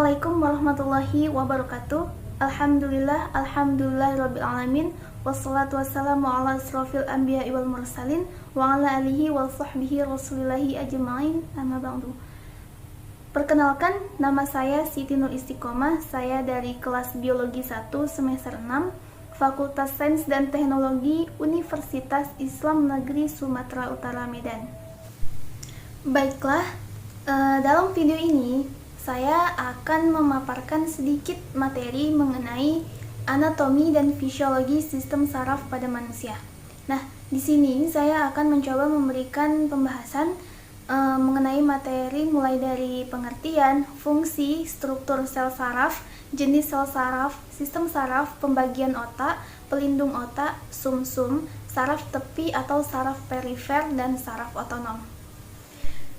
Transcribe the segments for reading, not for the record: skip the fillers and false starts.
Assalamualaikum warahmatullahi wabarakatuh. Alhamdulillahirabbil alamin. Wassalatu wassalamu ala asrofil anbiya'i wal mursalin wa ala alihi wa sahbihi rasulillahi ajma'in. Amma ba'du. Perkenalkan, nama saya Siti Nur Istiqomah. Saya dari kelas Biologi 1 semester 6, Fakultas Sains dan Teknologi Universitas Islam Negeri Sumatera Utara Medan. Baiklah, dalam video ini saya akan memaparkan sedikit materi mengenai anatomi dan fisiologi sistem saraf pada manusia. Nah, di sini saya akan mencoba memberikan pembahasan mengenai materi mulai dari pengertian, fungsi, struktur sel saraf, jenis sel saraf, sistem saraf, pembagian otak, pelindung otak, sumsum, saraf tepi atau saraf perifer, dan saraf otonom.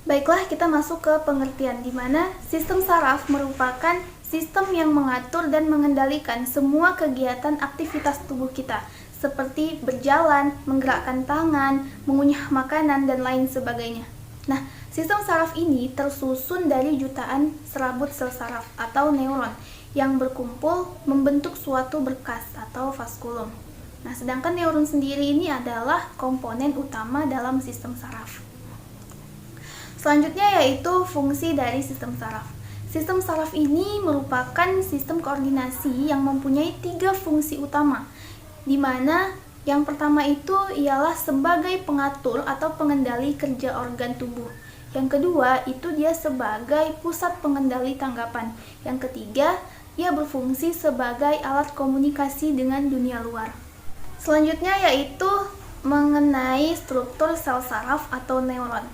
Baiklah, kita masuk ke pengertian, di mana sistem saraf merupakan sistem yang mengatur dan mengendalikan semua kegiatan aktivitas tubuh kita, seperti berjalan, menggerakkan tangan, mengunyah makanan, dan lain sebagainya. Nah, sistem saraf ini tersusun dari jutaan serabut sel saraf atau neuron yang berkumpul membentuk suatu berkas atau vaskulum. Nah, sedangkan neuron sendiri ini adalah komponen utama dalam sistem saraf. Selanjutnya yaitu fungsi dari sistem saraf. Sistem saraf ini merupakan sistem koordinasi yang mempunyai 3 fungsi utama, di mana yang pertama itu ialah sebagai pengatur atau pengendali kerja organ tubuh. Yang kedua itu dia sebagai pusat pengendali tanggapan. Yang ketiga, ia berfungsi sebagai alat komunikasi dengan dunia luar. Selanjutnya yaitu mengenai struktur sel saraf atau neuron.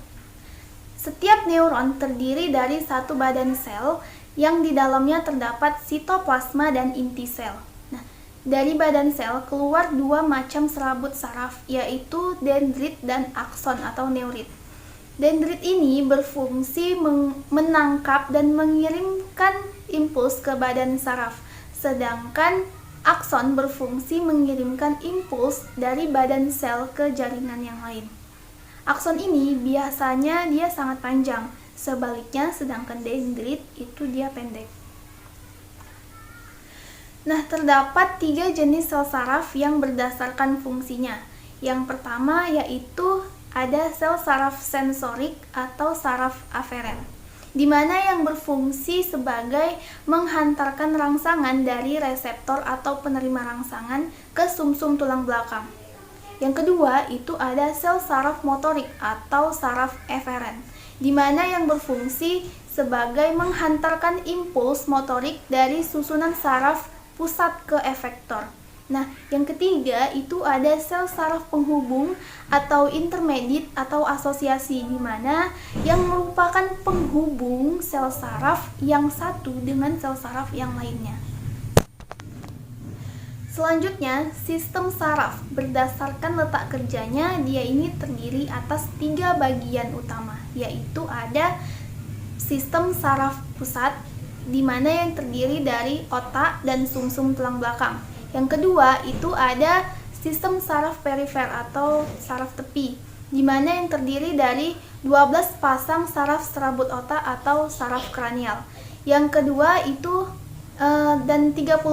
Setiap neuron terdiri dari satu badan sel yang di dalamnya terdapat sitoplasma dan inti sel. Nah, dari badan sel keluar 2 macam serabut saraf, yaitu dendrit dan akson atau neurit. Dendrit ini berfungsi menangkap dan mengirimkan impuls ke badan saraf, sedangkan akson berfungsi mengirimkan impuls dari badan sel ke jaringan yang lain. Akson ini biasanya dia sangat panjang, sebaliknya sedangkan dendrit itu dia pendek. Nah, terdapat 3 jenis sel saraf yang berdasarkan fungsinya. Yang pertama yaitu ada sel saraf sensorik atau saraf aferen, di mana yang berfungsi sebagai menghantarkan rangsangan dari reseptor atau penerima rangsangan ke sumsum tulang belakang. Yang kedua itu ada sel saraf motorik atau saraf eferen, di mana yang berfungsi sebagai menghantarkan impuls motorik dari susunan saraf pusat ke efektor. Nah, yang ketiga itu ada sel saraf penghubung atau intermediate atau asosiasi, di mana yang merupakan penghubung sel saraf yang satu dengan sel saraf yang lainnya. Selanjutnya, sistem saraf berdasarkan letak kerjanya, dia ini terdiri atas 3 bagian utama, yaitu ada sistem saraf pusat, di mana yang terdiri dari otak dan sumsum tulang belakang. Yang kedua, itu ada sistem saraf perifer atau saraf tepi, di mana yang terdiri dari 12 pasang saraf serabut otak atau saraf kranial. Yang kedua itu dan 31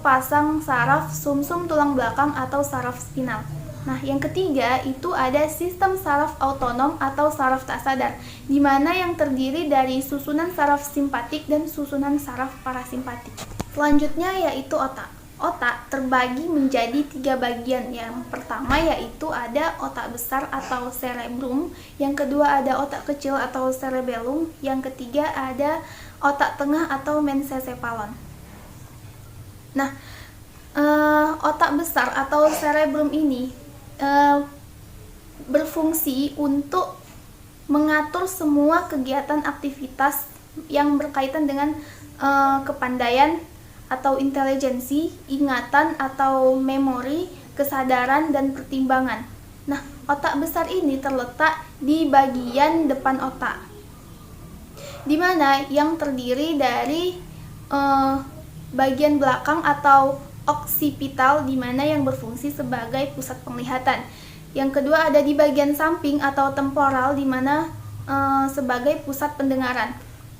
pasang saraf sumsum tulang belakang atau saraf spinal. Nah, yang ketiga itu ada sistem saraf autonom atau saraf tak sadar, di mana yang terdiri dari susunan saraf simpatik dan susunan saraf parasimpatik. Selanjutnya yaitu otak. Otak terbagi menjadi 3 bagian. Yang pertama yaitu ada otak besar atau cerebrum, yang kedua ada otak kecil atau cerebellum, yang ketiga ada otak tengah atau mensencephalon. Nah, otak besar atau cerebrum ini berfungsi untuk mengatur semua kegiatan aktivitas yang berkaitan dengan kepandaian atau intelijensi, ingatan atau memori, kesadaran, dan pertimbangan. Nah, otak besar ini terletak di bagian depan otak, di mana yang terdiri dari bagian belakang atau oksipital, di mana yang berfungsi sebagai pusat penglihatan. Yang kedua ada di bagian samping atau temporal, di mana sebagai pusat pendengaran.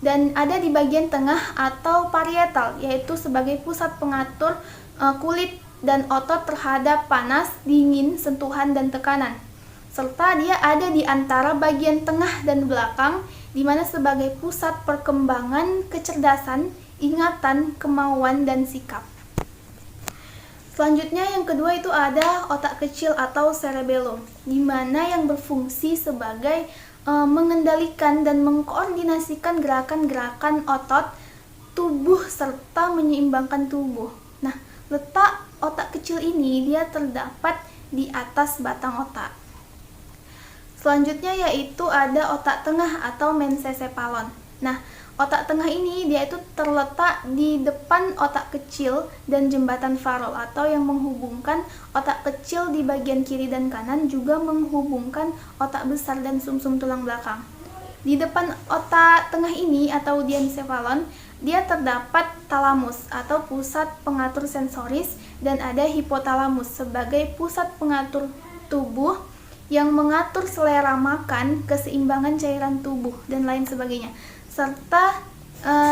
Dan ada di bagian tengah atau parietal, yaitu sebagai pusat pengatur kulit dan otot terhadap panas, dingin, sentuhan, dan tekanan. Serta dia ada di antara bagian tengah dan belakang, di mana sebagai pusat perkembangan kecerdasan, ingatan, kemauan, dan sikap. Selanjutnya yang kedua itu ada otak kecil atau cerebellum, di mana yang berfungsi sebagai mengendalikan dan mengkoordinasikan gerakan-gerakan otot tubuh serta menyeimbangkan tubuh. Nah, letak otak kecil ini dia terdapat di atas batang otak. Selanjutnya yaitu ada otak tengah atau mensencephalon. Nah, otak tengah ini dia itu terletak di depan otak kecil dan jembatan Farol atau yang menghubungkan otak kecil di bagian kiri dan kanan, juga menghubungkan otak besar dan sumsum tulang belakang. Di depan otak tengah ini atau diencephalon, dia terdapat talamus atau pusat pengatur sensoris, dan ada hipotalamus sebagai pusat pengatur tubuh yang mengatur selera makan, keseimbangan cairan tubuh, dan lain sebagainya. Serta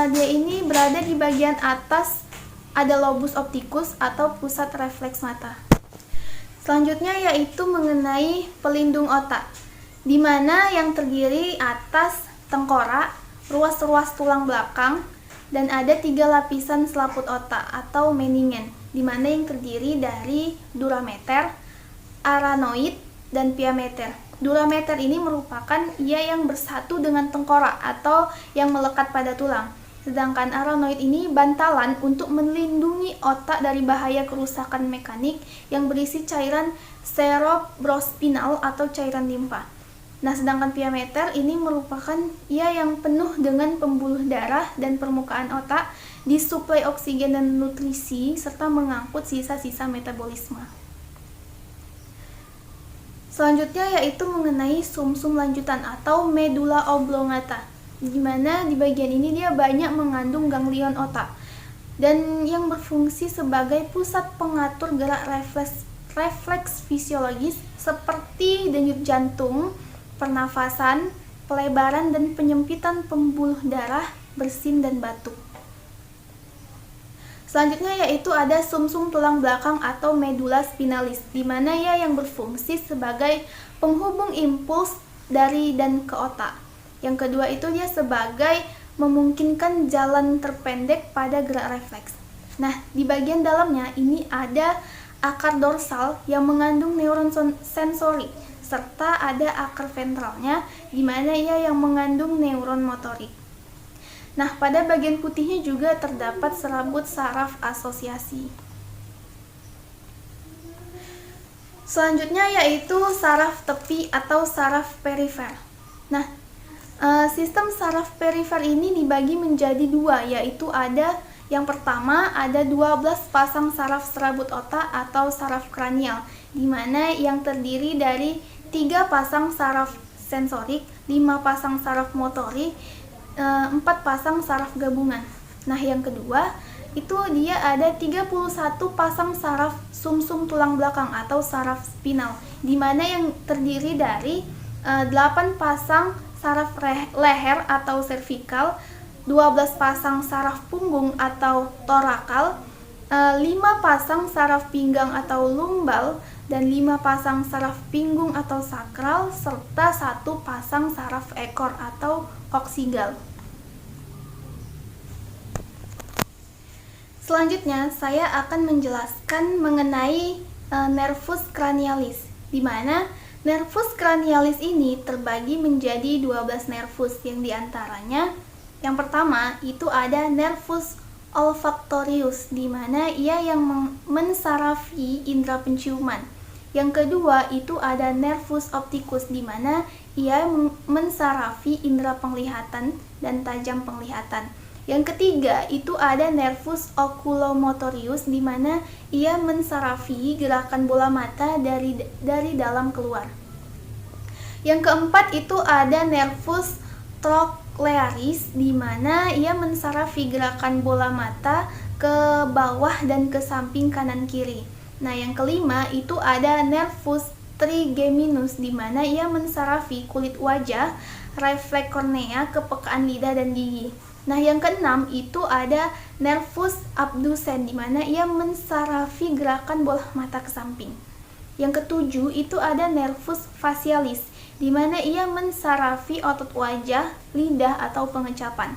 dia ini berada di bagian atas ada lobus opticus atau pusat refleks mata. Selanjutnya yaitu mengenai pelindung otak, di mana yang terdiri atas tengkorak, ruas-ruas tulang belakang, dan ada 3 lapisan selaput otak atau meningen, di mana yang terdiri dari durameter, aranoid, dan piameter. Durameter ini merupakan ia yang bersatu dengan tengkorak atau yang melekat pada tulang. Sedangkan aranoid ini bantalan untuk melindungi otak dari bahaya kerusakan mekanik yang berisi cairan cerebrospinal atau cairan limpa. Nah, sedangkan piameter ini merupakan ia yang penuh dengan pembuluh darah dan permukaan otak, disuplai oksigen dan nutrisi, serta mengangkut sisa-sisa metabolisme. Selanjutnya yaitu mengenai sumsum lanjutan atau medula oblongata, di mana di bagian ini dia banyak mengandung ganglion otak dan yang berfungsi sebagai pusat pengatur gerak refleks fisiologis seperti denyut jantung, pernafasan, pelebaran dan penyempitan pembuluh darah, bersin dan batuk. Selanjutnya yaitu ada sumsum tulang belakang atau medula spinalis, di mana ia yang berfungsi sebagai penghubung impuls dari dan ke otak. Yang kedua itu dia sebagai memungkinkan jalan terpendek pada gerak refleks. Nah, di bagian dalamnya ini ada akar dorsal yang mengandung neuron sensori, serta ada akar ventralnya di mana ia yang mengandung neuron motorik. Nah, pada bagian putihnya juga terdapat serabut saraf asosiasi. Selanjutnya yaitu saraf tepi atau saraf perifer. Nah, sistem saraf perifer ini dibagi menjadi 2, yaitu ada yang pertama ada 12 pasang saraf serabut otak atau saraf kranial, di mana yang terdiri dari 3 pasang saraf sensorik, 5 pasang saraf motorik, 4 pasang saraf gabungan. Nah, yang kedua itu dia ada 31 pasang saraf sumsum tulang belakang atau saraf spinal, di mana yang terdiri dari 8 pasang saraf leher atau cervical, 12 pasang saraf punggung atau torakal, 5 pasang saraf pinggang atau lumbal, dan 5 pasang saraf pinggung atau sakral, serta 1 pasang saraf ekor atau koksigal. Selanjutnya saya akan menjelaskan mengenai nervus cranialis, di mana nervus cranialis ini terbagi menjadi 12 nervus, yang diantaranya yang pertama itu ada nervus olfactorius, di mana ia yang mensarafi indera penciuman. Yang kedua itu ada nervus opticus, di mana ia mensarafi indera penglihatan dan tajam penglihatan. Yang ketiga itu ada nervus oculomotorius, di mana ia mensarafi gerakan bola mata dari dalam keluar. Yang keempat itu ada nervus trochlearis, di mana ia mensarafi gerakan bola mata ke bawah dan ke samping kanan kiri. Nah, yang kelima itu ada nervus trigeminus, di mana ia mensarafi kulit wajah, refleks kornea, kepekaan lidah dan gigi. Nah, yang keenam itu ada nervus abducens, di mana ia mensarafi gerakan bola mata ke samping. Yang ketujuh itu ada nervus facialis, di mana ia mensarafi otot wajah, lidah atau pengecapan.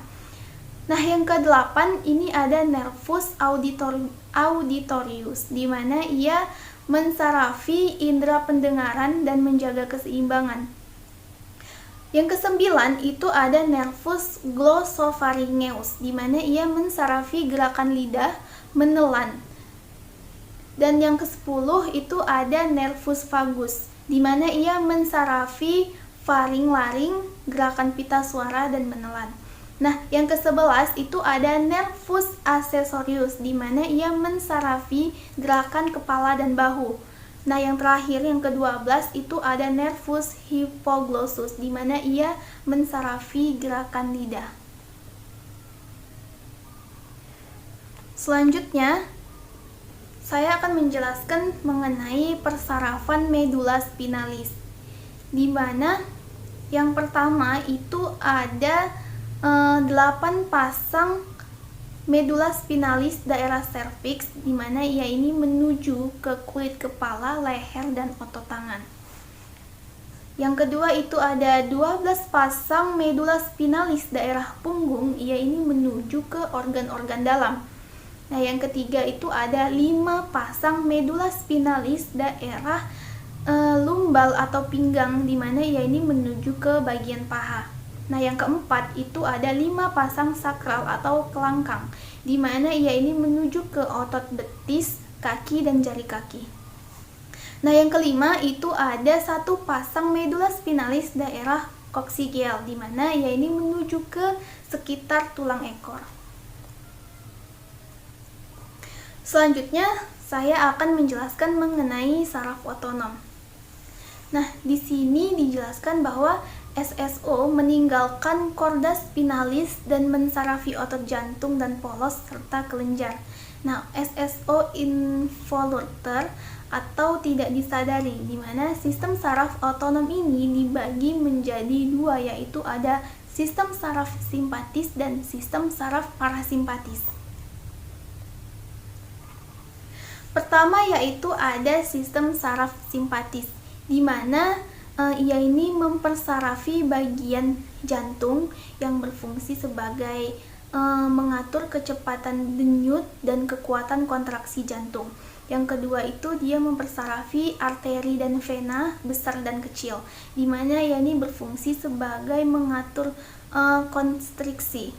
Nah, yang kedelapan ini ada nervus auditorius, di mana ia mensarafi indera pendengaran dan menjaga keseimbangan. Yang kesembilan itu ada nervus glossopharyngeus, di mana ia mensarafi gerakan lidah, menelan. Dan yang ke-10 itu ada nervus vagus, di mana ia mensarafi faring-laring, gerakan pita suara dan menelan. Nah, yang ke-11 itu ada nervus accessorius, di mana ia mensarafi gerakan kepala dan bahu. Nah, yang terakhir yang ke-12 itu ada nervus hypoglossus, di mana ia mensarafi gerakan lidah. Selanjutnya, saya akan menjelaskan mengenai persarafan medula spinalis, di mana yang pertama itu ada 8 pasang medula spinalis daerah serviks, di mana ia ini menuju ke kulit kepala, leher, dan otot tangan. Yang kedua itu ada 12 pasang medula spinalis daerah punggung, ia ini menuju ke organ-organ dalam. Nah, yang ketiga itu ada 5 pasang medula spinalis daerah lumbal atau pinggang, di mana ia ini menuju ke bagian paha. Nah, yang keempat itu ada 5 pasang sakral atau kelangkang, di mana ia ini menuju ke otot betis, kaki, dan jari kaki. Nah, yang kelima itu ada 1 pasang medula spinalis daerah koksigeal, di mana ia ini menuju ke sekitar tulang ekor. Selanjutnya, saya akan menjelaskan mengenai saraf otonom. Nah, di sini dijelaskan bahwa SSO meninggalkan chorda spinalis dan mensarafi otot jantung dan polos serta kelenjar. Nah, SSO involuter atau tidak disadari, di mana sistem saraf otonom ini dibagi menjadi 2, yaitu ada sistem saraf simpatis dan sistem saraf parasimpatis. Pertama yaitu ada sistem saraf simpatis, di mana ia ini mempersarafi bagian jantung yang berfungsi sebagai mengatur kecepatan denyut dan kekuatan kontraksi jantung. Yang kedua itu dia mempersarafi arteri dan vena besar dan kecil, di mana ia ini berfungsi sebagai mengatur konstriksi.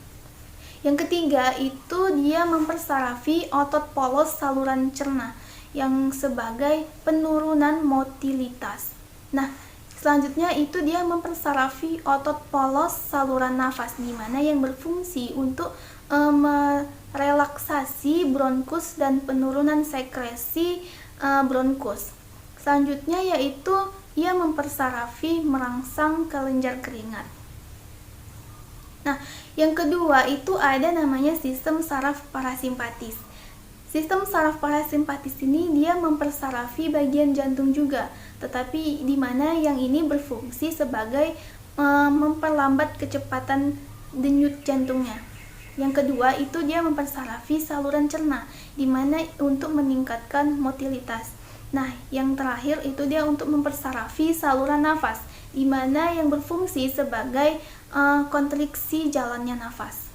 Yang ketiga itu dia mempersarafi otot polos saluran cerna yang sebagai penurunan motilitas. Nah, selanjutnya itu dia mempersarafi otot polos saluran nafas, di mana yang berfungsi untuk merelaksasi bronkus dan penurunan sekresi bronkus. Selanjutnya yaitu ia mempersarafi merangsang kelenjar keringat. Nah, yang kedua itu ada namanya sistem saraf parasimpatis. Sistem saraf parasimpatis ini dia mempersarafi bagian jantung juga, tetapi di mana yang ini berfungsi sebagai memperlambat kecepatan denyut jantungnya. Yang kedua itu dia mempersarafi saluran cerna, di mana untuk meningkatkan motilitas. Nah, yang terakhir itu dia untuk mempersarafi saluran nafas, di mana yang berfungsi sebagai kontriksi jalannya nafas.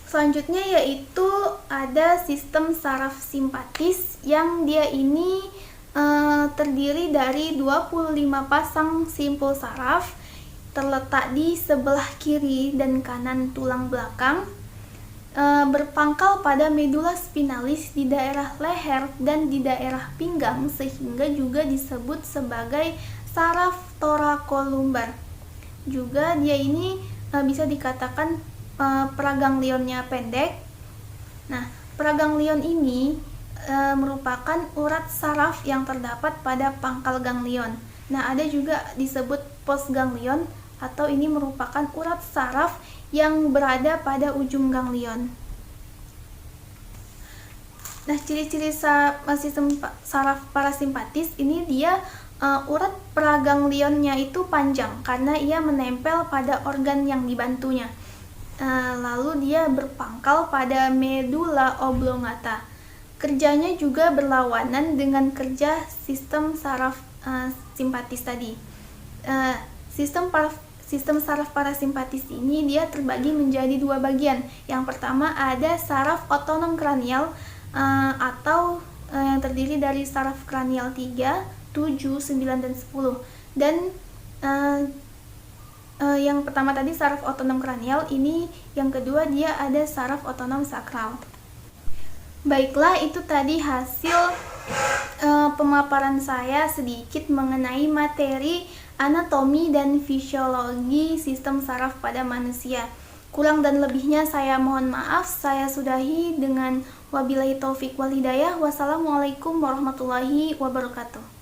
Selanjutnya yaitu ada sistem saraf simpatis yang dia ini terdiri dari 25 pasang simpul saraf terletak di sebelah kiri dan kanan tulang belakang, berpangkal pada medula spinalis di daerah leher dan di daerah pinggang, sehingga juga disebut sebagai saraf torakolumbar. Juga dia ini bisa dikatakan paraganglionnya pendek. Nah, paraganglion ini merupakan urat saraf yang terdapat pada pangkal ganglion. Nah, ada juga disebut postganglion, atau ini merupakan urat saraf yang berada pada ujung ganglion. Nah, ciri-ciri sistem saraf parasimpatis ini dia urat peraganglionnya itu panjang karena ia menempel pada organ yang dibantunya. Lalu dia berpangkal pada medula oblongata. Kerjanya juga berlawanan dengan kerja sistem saraf simpatis tadi. Sistem saraf parasimpatis ini dia terbagi menjadi dua bagian. Yang pertama ada saraf otonom kranial atau yang terdiri dari saraf kranial 3, 7, 9, dan 10. Dan yang pertama tadi saraf otonom kranial, ini yang kedua dia ada saraf otonom sakral. Baiklah, itu tadi hasil pemaparan saya sedikit mengenai materi anatomi dan fisiologi sistem saraf pada manusia. Kurang dan lebihnya saya mohon maaf. Saya sudahi dengan wabillahi taufik wal hidayah. Wassalamualaikum warahmatullahi wabarakatuh.